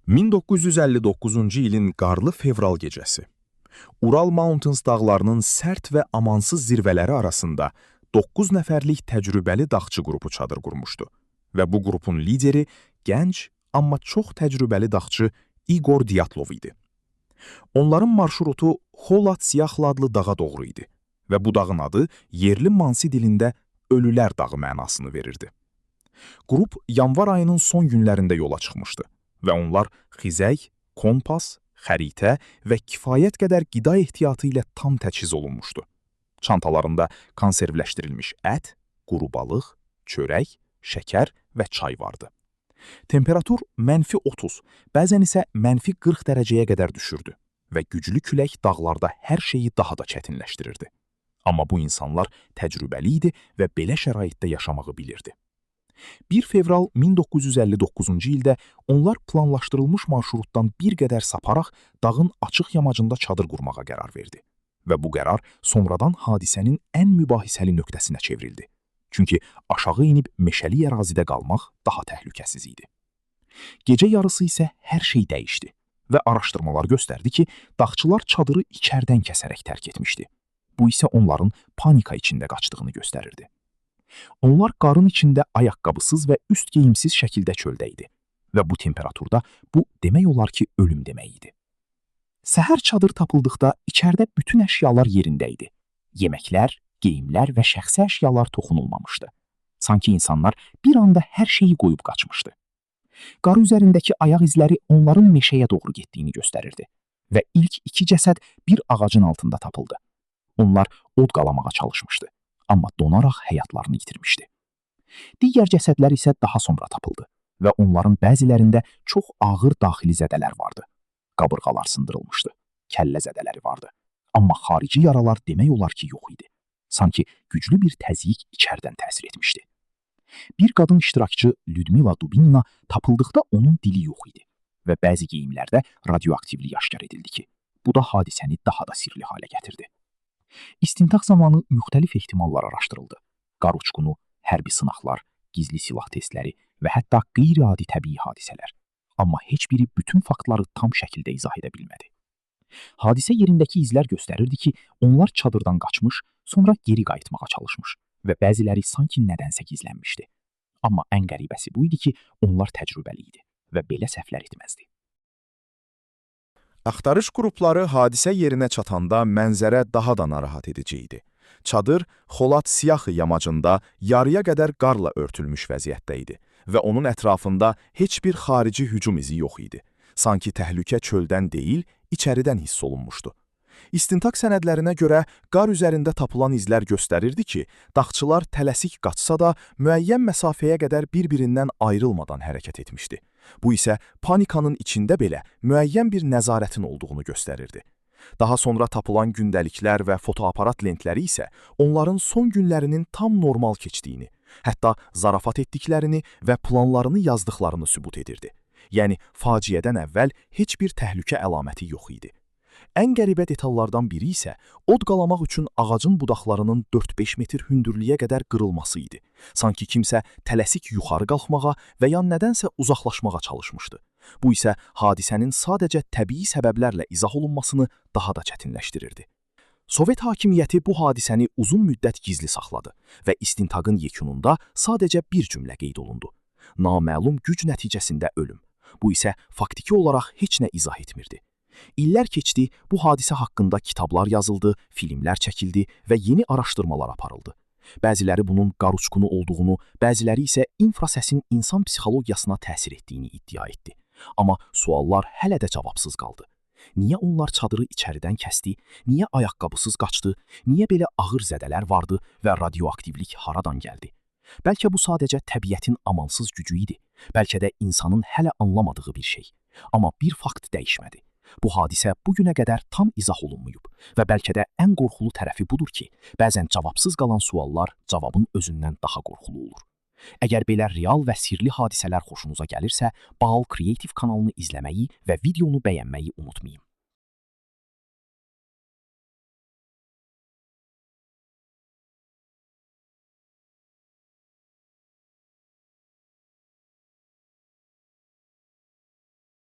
1959-cu ilin qarlı fevral gecəsi. Ural Mountains dağlarının sərt və amansız zirvələri arasında 9 nəfərlik təcrübəli dağçı qrupu çadır qurmuşdu və bu qrupun lideri gənc, amma çox təcrübəli dağçı İqor Dyatlov idi. Onların marşrutu Xolat Siyaxlı adlı dağa doğru idi və bu dağın adı yerli Mansi dilində Ölülər dağı mənasını verirdi. Qrup yanvar ayının son günlərində yola çıxmışdı və onlar xizək, kompas, xəritə və kifayət qədər qida ehtiyatı ilə tam təchiz olunmuşdu. Çantalarında konservləşdirilmiş ət, quru balıq, çörək, şəkər və çay vardı. Temperatur -30, bəzən isə -40 dərəcəyə qədər düşürdü və güclü külək dağlarda hər şeyi daha da çətinləşdirirdi. Amma bu insanlar təcrübəli idi və belə şəraitdə yaşamağı bilirdi. 1 fevral 1959-cu ildə onlar planlaşdırılmış marşrutdan bir qədər saparaq dağın açıq yamacında çadır qurmağa qərar verdi. Və bu qərar sonradan hadisənin ən mübahisəli nöqtəsinə çevrildi. Çünki aşağı inib meşəli ərazidə qalmaq daha təhlükəsiz idi. Gecə yarısı isə hər şey dəyişdi və araşdırmalar göstərdi ki, dağçılar çadırı içərdən kəsərək tərk etmişdi. Bu isə onların panika içində qaçdığını göstərirdi. Onlar qarın içində ayaqqabısız və üst geyimsiz şəkildə çöldə idi və bu temperaturda bu demək olar ki, ölüm demək idi. Səhər çadır tapıldıqda içərdə bütün əşyalar yerində idi. Yeməklər, geyimlər və şəxsi əşyalar toxunulmamışdı. Sanki insanlar bir anda hər şeyi qoyub qaçmışdı. Qarı üzərindəki ayaq izləri onların meşəyə doğru getdiyini göstərirdi və ilk 2 cəsəd bir ağacın altında tapıldı. Onlar od qalamağa çalışmışdı, amma donaraq həyatlarını itirmişdi. Digər cəsədlər isə daha sonra tapıldı və onların bəzilərində çox ağır daxili zədələr vardı. Qabırğalar sındırılmışdı, kəllə zədələri vardı, amma xarici yaralar demək olar ki, yox idi. Sanki güclü bir təzyiq içərdən təsir etmişdi. Bir qadın iştirakçı Lyudmila Dubinina tapıldıqda onun dili yox idi və bəzi geyimlərdə radioaktivlik aşkar edildi ki, bu da hadisəni daha da sirli halə gətirdi. İstintaq zamanı müxtəlif ehtimallar araşdırıldı. Qar uçqunu, hərbi sınaqlar, gizli silah testləri və hətta qeyri-adi təbii hadisələr. Amma heç biri bütün faktları tam şəkildə izah edə bilmədi. Hadisə yerindəki izlər göstərirdi ki, onlar çadırdan qaçmış, sonra geri qayıtmağa çalışmış və bəziləri sanki nədənsə gizlənmişdi. Amma ən qəribəsi bu idi ki, onlar təcrübəli idi və belə səhvlər etməzdi. Axtarış qrupları hadisə yerinə çatanda mənzərə daha da narahat edici idi. Çadır Xolat Siyaxlı yamacında yarıya qədər qarla örtülmüş vəziyyətdə idi və onun ətrafında heç bir xarici hücum izi yox idi. Sanki təhlükə çöldən deyil, içəridən hiss olunmuşdu. İstintaq sənədlərinə görə qar üzərində tapılan izlər göstərirdi ki, dağçılar tələsik qaçsa da müəyyən məsafəyə qədər bir-birindən ayrılmadan hərəkət etmişdi. Bu isə panikanın içində belə müəyyən bir nəzarətin olduğunu göstərirdi. Daha sonra tapılan gündəliklər və fotoaparat lentləri isə onların son günlərinin tam normal keçdiyini, hətta zarafat etdiklərini və planlarını yazdıqlarını sübut edirdi. Yəni, faciədən əvvəl heç bir təhlükə əlaməti yox idi. Ən qəribə detallardan biri isə od qalamaq üçün ağacın budaqlarının 4-5 metr hündürlüyə qədər qırılması idi. Sanki kimsə tələsik yuxarı qalxmağa və ya nədənsə uzaqlaşmağa çalışmışdı. Bu isə hadisənin sadəcə təbii səbəblərlə izah olunmasını daha da çətinləşdirirdi. Sovet hakimiyyəti bu hadisəni uzun müddət gizli saxladı və istintaqın yekununda sadəcə bir cümlə qeyd olundu. Naməlum güc nəticəsində ölüm. Bu isə faktiki olaraq heç nə izah etmirdi. İllər keçdi, bu hadisə haqqında kitablar yazıldı, filmlər çəkildi və yeni araşdırmalar aparıldı. Bəziləri bunun qar uçqunu olduğunu, bəziləri isə infrasəsin insan psixologiyasına təsir etdiyini iddia etdi. Amma suallar hələ də cavabsız qaldı. Niyə onlar çadırı içəridən kəsdi? Niyə ayaqqabısız qaçdı? Niyə belə ağır zədələr vardı və radioaktivlik haradan gəldi? Bəlkə bu sadəcə təbiətin amansız gücü idi. Bəlkə də insanın hələ anlamadığı bir şey. Amma bir fakt dəyişmədi. Bu hadisə bugünə qədər tam izah olunmayıb və bəlkə də ən qorxulu tərəfi budur ki, bəzən cavabsız qalan suallar cavabın özündən daha qorxulu olur. Əgər belə real və sirli hadisələr xoşunuza gəlirsə, Baal Creative kanalını izləməyi və videonu bəyənməyi unutmayın.